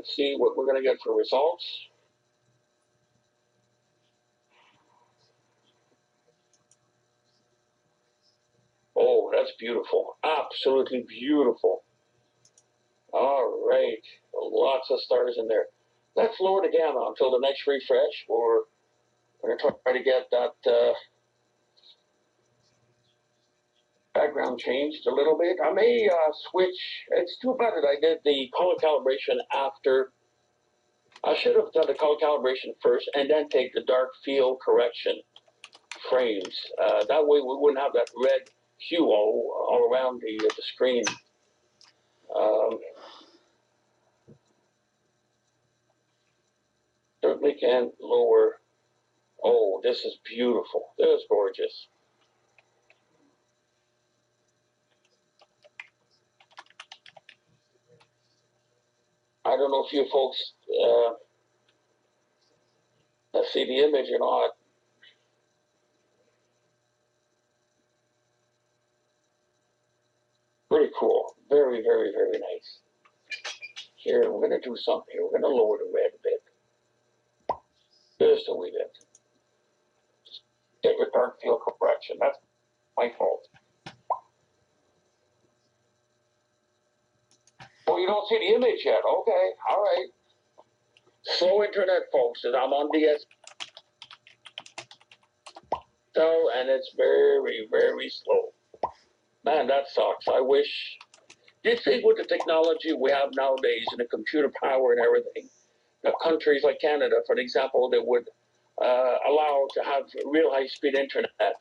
let's see what we're going to get for results. Oh, that's beautiful. Absolutely beautiful. All right. Lots of stars in there. Let's lower it again until the next refresh. We're going to try to get that background changed a little bit. I may switch. It's too bad that I did the color calibration after. I should have done the color calibration first and then take the dark field correction frames. That way we wouldn't have that red hue all around the screen. Certainly can lower. Oh, this is beautiful. This is gorgeous. I don't know if you folks see the image or not. Pretty cool. Very, very, very nice. Here, we're going to do something here. We're going to lower the red a bit. Just a wee bit. Get your dark field correction. That's my fault. Oh, you don't see the image yet? Okay, all right. Slow internet, folks. I'm on DS. So, and it's very, very slow. Man, that sucks. I wish. Do you think with the technology we have nowadays and the computer power and everything, the countries like Canada, for example, that would allow to have real high-speed internet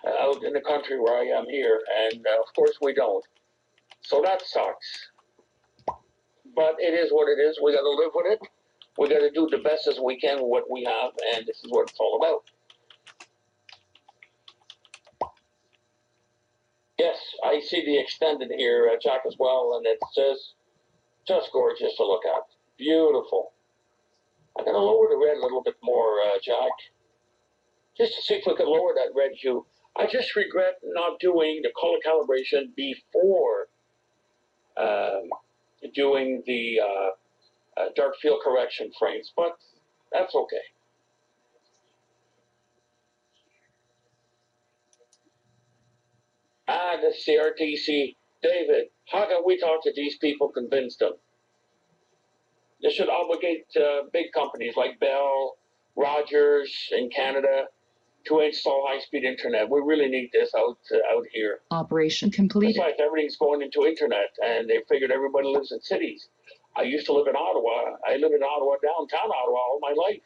out in the country where I am here, and of course we don't. So that sucks. But it is what it is. We got to live with it. We got to do the best as we can with what we have, and this is what it's all about. Yes, I see the extended here, Jack, as well, and it's just gorgeous to look at. Beautiful. I'm going to lower the red a little bit more, Jack, just to see if we can lower that red hue. I just regret not doing the color calibration before doing the dark field correction frames, but that's okay. The CRTC, David, how can we talk to these people, convince them? This should obligate big companies like Bell, Rogers in Canada to install high-speed internet. We really need this out here. Operation completed. Besides, everything's going into internet, and they figured everybody lives in cities. I used to live in Ottawa. I live in Ottawa, downtown Ottawa, all my life.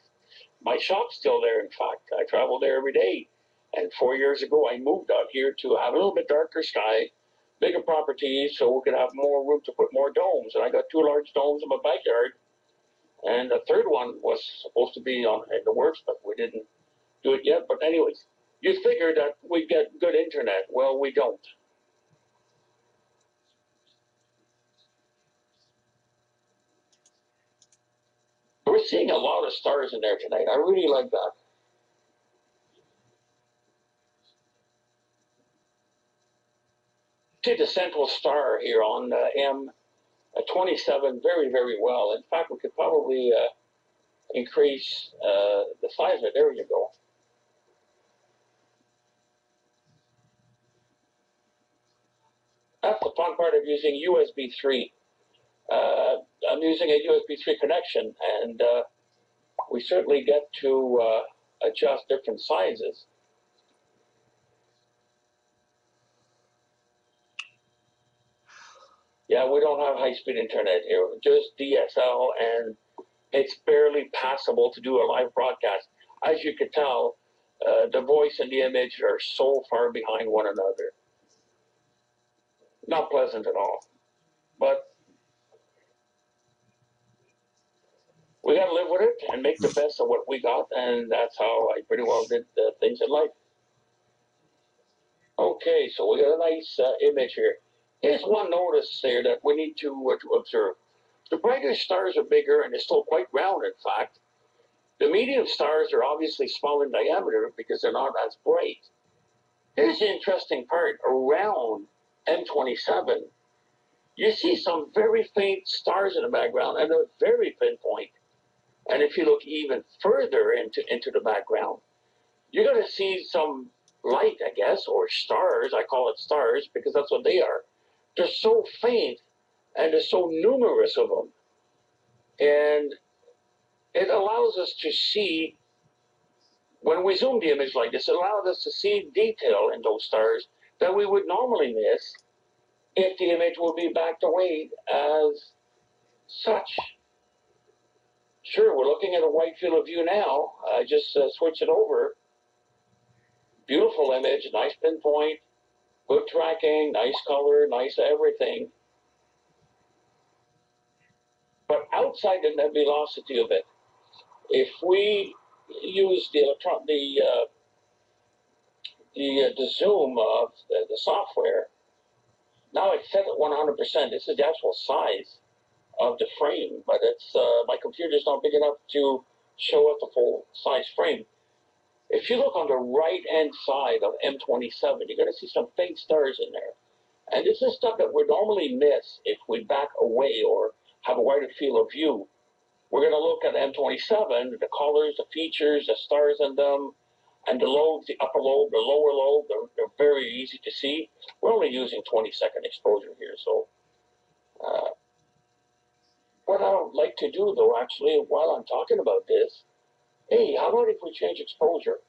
My shop's still there, in fact. I travel there every day. And 4 years ago, I moved out here to have a little bit darker sky, bigger properties, so we could have more room to put more domes. And I got 2 large domes in my backyard. And the third one was supposed to be in the works, but we didn't do it yet. But anyways, you figure that we get good internet. Well, we don't. We're seeing a lot of stars in there tonight. I really like that. See the central star here on M27 very, very well. In fact, we could probably increase the size of it. There you go. That's the fun part of using USB 3. I'm using a USB 3 connection, and we certainly get to adjust different sizes. Yeah, we don't have high-speed internet here, just DSL, and it's barely passable to do a live broadcast. As you can tell, the voice and the image are so far behind one another. Not pleasant at all. But we got to live with it and make the best of what we got, and that's how I pretty well did things in life. Okay, so we got a nice image here. Here's one notice there that we need to observe. The brighter stars are bigger and they're still quite round, in fact. The medium stars are obviously small in diameter because they're not as bright. Here's the interesting part. Around M27, you see some very faint stars in the background and a very pinpoint. And if you look even further into the background, you're going to see some light, I guess, or stars. I call it stars because that's what they are. They're so faint and there's so numerous of them. And it allows us to see, when we zoom the image like this, it allows us to see detail in those stars that we would normally miss if the image would be backed away as such. Sure, we're looking at a wide field of view now. I just switch it over. Beautiful image, nice pinpoint, good tracking, nice color, nice everything. But outside the nebulosity of it, if we use the zoom of the software, now it's set at 100%. This is the actual size of the frame, but it's my computer's not big enough to show us the full size frame. If you look on the right-hand side of M27, you're going to see some faint stars in there. And this is stuff that we normally miss if we back away or have a wider field of view. We're going to look at M27, the colors, the features, the stars in them, and the lobes, the upper lobe, the lower lobe, they're very easy to see. We're only using 20-second exposure here, so what I would like to do, though, actually, while I'm talking about this, hey, how about if we change exposure?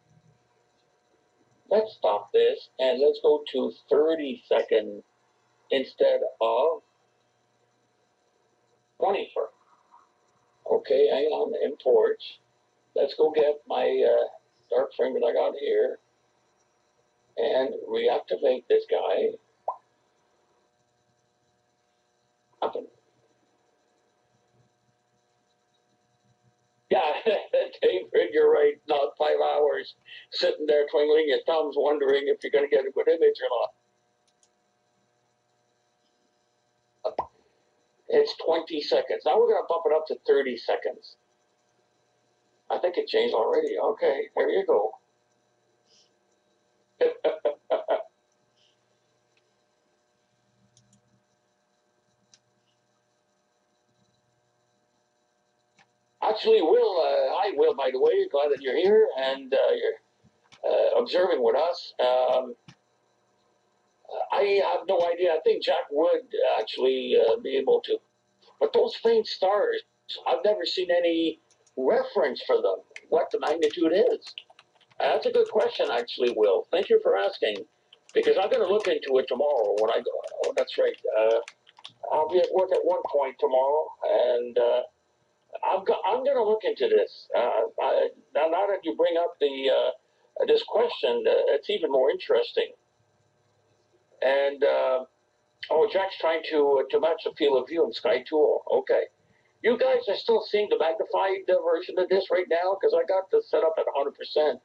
Let's stop this and let's go to 30-second instead of 24. Okay, hang on, import. Let's go get my dark frame that I got here and reactivate this guy. Happen. Yeah, David, you're right. Not 5 hours sitting there twinkling your thumbs, wondering if you're going to get a good image or not. It's 20 seconds. Now we're going to bump it up to 30 seconds. I think it changed already. Okay, there you go. Actually, Will, hi, Will, by the way. Glad that you're here and you're observing with us. I have no idea. I think Jack would actually be able to. But those faint stars, I've never seen any reference for them, what the magnitude is. That's a good question, actually, Will. Thank you for asking, because I'm going to look into it tomorrow when I go. Oh, that's right. I'll be at work at one point tomorrow, and I'm going to look into this. Now that you bring up this question, it's even more interesting. And oh, Jack's trying to match the field of view in Sky Tool. Okay. You guys are still seeing the magnified version of this right now? Because I got this set up at 100%.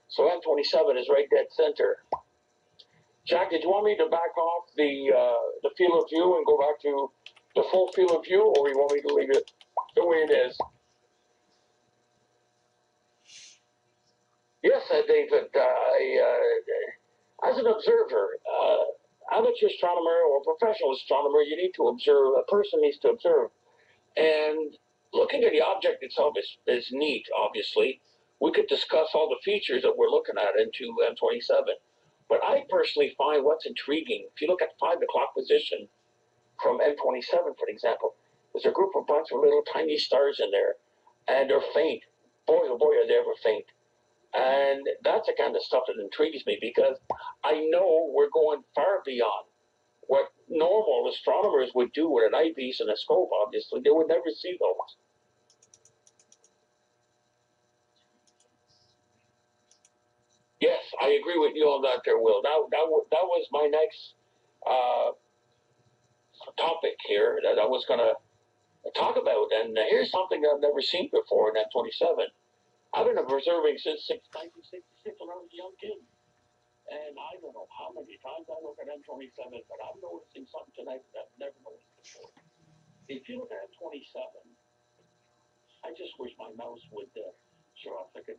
So M27 is right dead center. Jack, did you want me to back off the field of view and go back to the full field of view, or you want me to leave it the way it is? Yes, David. As an observer, amateur astronomer or professional astronomer, you need to observe. A person needs to observe. And looking at the object itself is neat, obviously. We could discuss all the features that we're looking at into M27. But I personally find what's intriguing, if you look at 5 o'clock position from M27, for example, there's a group of bunch of little tiny stars in there, and they're faint. Boy, oh boy, are they ever faint. And that's the kind of stuff that intrigues me, because I know we're going far beyond what normal astronomers would do with an eyepiece and a scope. Obviously, they would never see those. Yes, I agree with you on that there, Will. That was my next topic here that I was going to talk about. And here's something I've never seen before in M27. I've been observing since 1966 when I was a young kid. And I don't know how many times I look at M27, but I'm noticing something tonight that I've never noticed before. If you look at M27, I just wish my mouse would show up. I could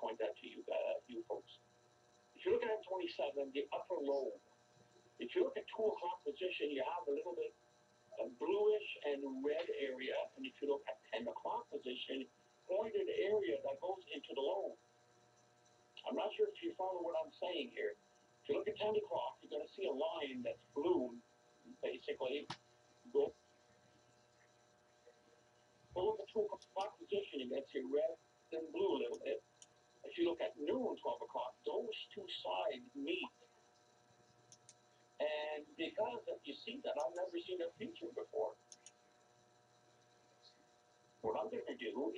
point that to you, you folks. If you look at M27, the upper lobe, if you look at 2 o'clock position, you have a little bit a bluish and red area, and if you look at 10 o'clock position, pointed area that goes into the lobe. I'm not sure if you follow what I'm saying here. If you look at 10 o'clock, you're going to see a line that's blue, basically. Go look at 2 o'clock position, you're going to see red and blue a little bit. If you look at noon, 12 o'clock, those two sides meet. And because if you see that, I've never seen a feature before. What I'm going to do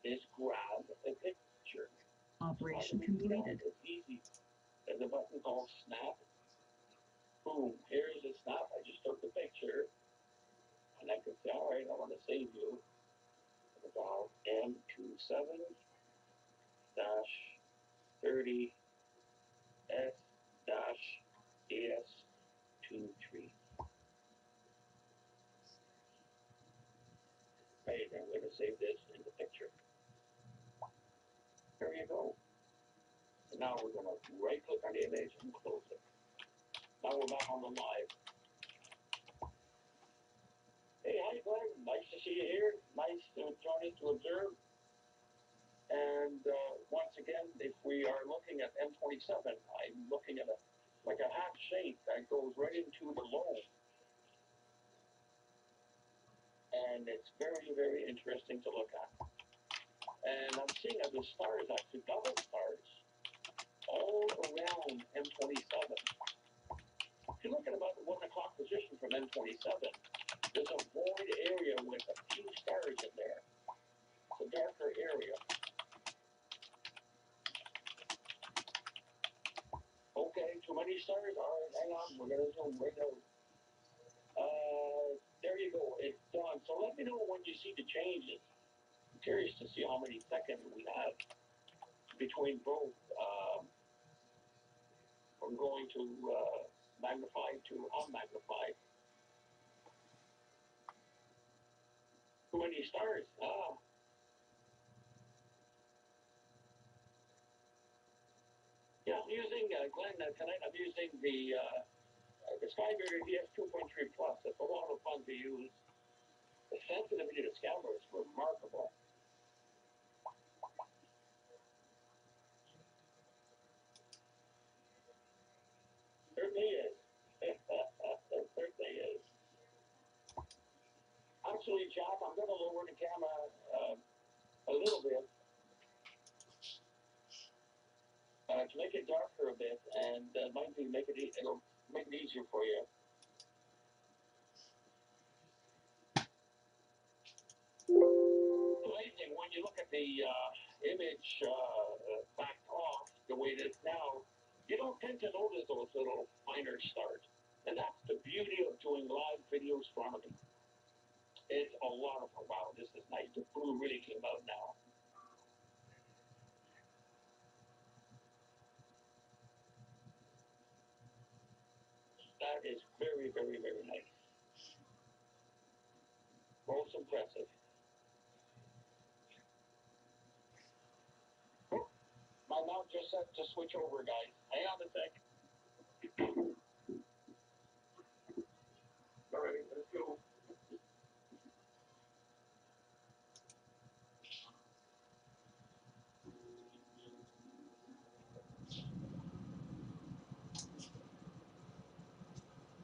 is grab a picture. Operation completed. It's easy. There's a button called Snap. Boom, here's a snap. I just took the picture. And I could say, all right, I want to save you. About M27-30 S-DS23. Right, I'm going to save this in the picture. There you go. So now we're going to right click on the image and close it. Now we're back on the live. Hey, hi Glenn. Nice to see you here. Nice to join in to observe. And once again, if we are looking at M27, I'm looking at like a half shape that goes right into the lobe. And it's very, very interesting to look at. And I'm seeing that the stars, actually double stars, all around M27. If you look at about the 1 o'clock position from M27, there's a void area with a few stars in there. It's a darker area. Okay, too many stars? All right, hang on, we're going to zoom right out. There you go, it's done. So let me know when you see the changes. I'm curious to see how many seconds we have between both. From going to magnified to unmagnified. Too many stars. Yeah, I'm using, Glenn, tonight I'm using the SkyBearer DS2.3 PLUS. It's a lot of fun to use. The sensitivity to camera is remarkable. Certainly is. It certainly is. Actually, Jack, I'm going to lower the camera a little bit to make it darker a bit, and might be it'll make it easier for you. Amazing when you look at the image backed off the way it is now, you don't tend to notice those little finer stars. And that's the beauty of doing live video astronomy. It's a lot of, wow, this is nice. The blue really came out now. That is very, very, very nice. Most impressive. My mouth just said to switch over, guys. Hang on a sec. All right, let's go.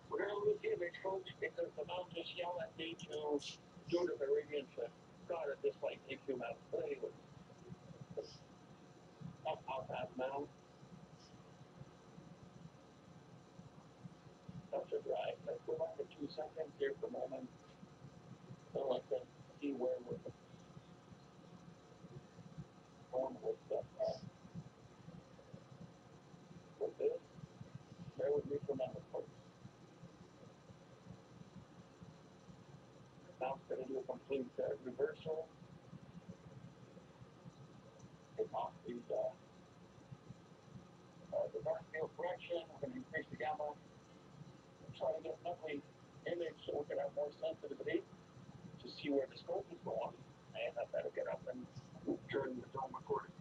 We're going to lose the image, folks, because the mount just yelled at me to do the meridian shift. God, I dislike AQ mount. But anyway, I'll pass mount. That's a drive. Let's go back to 2 seconds here for a moment. So I can see where we're going with stuff. With this, bear with me for a moment, folks. Now it's going to do a complete reversal. Take off the dark field correction. We're going to increase the gamma. Try to get an ugly image so we can have more sensitivity to see where the scope is going. And I better get up and turn the dome accordingly.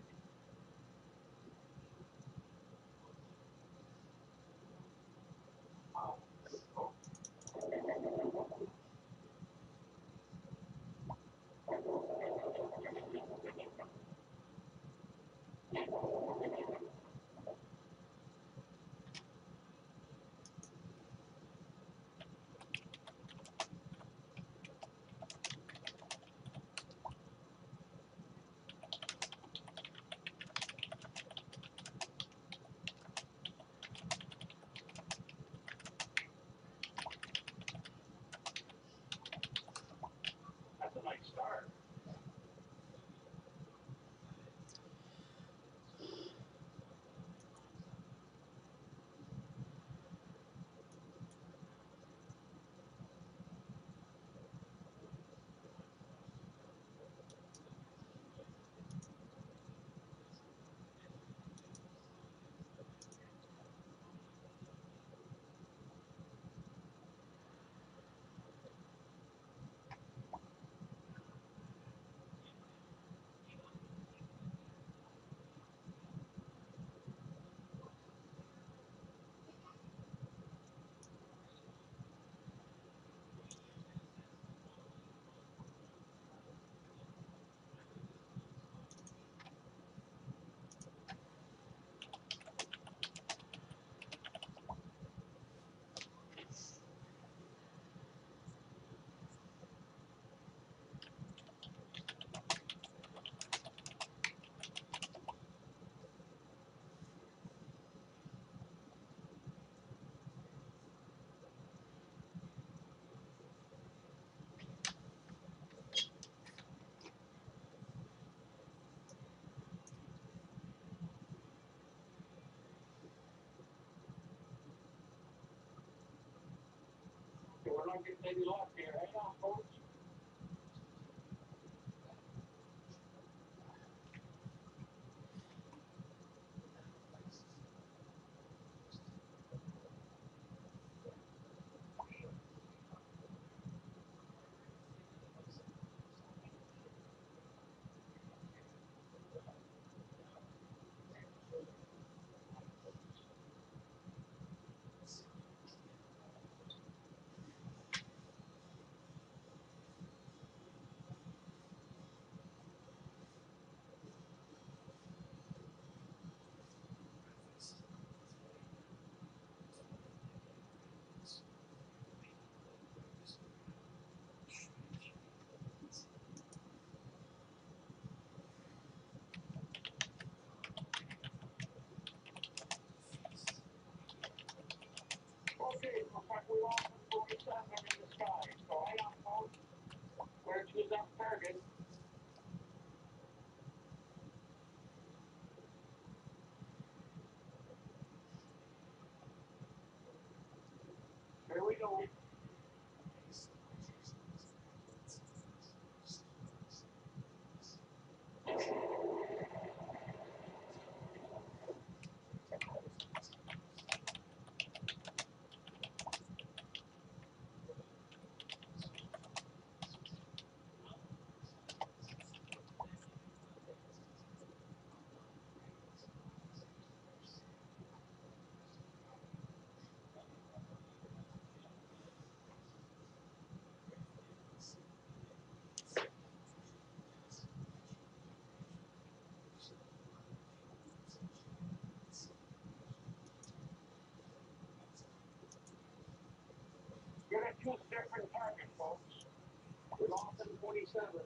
get maybe lost here. Hang on, folks. Okay, looks like we lost the 47 in the sky. So hang on, folks. We're to choose our target. Here we go. You're gonna choose a different target, folks. We lost in 47.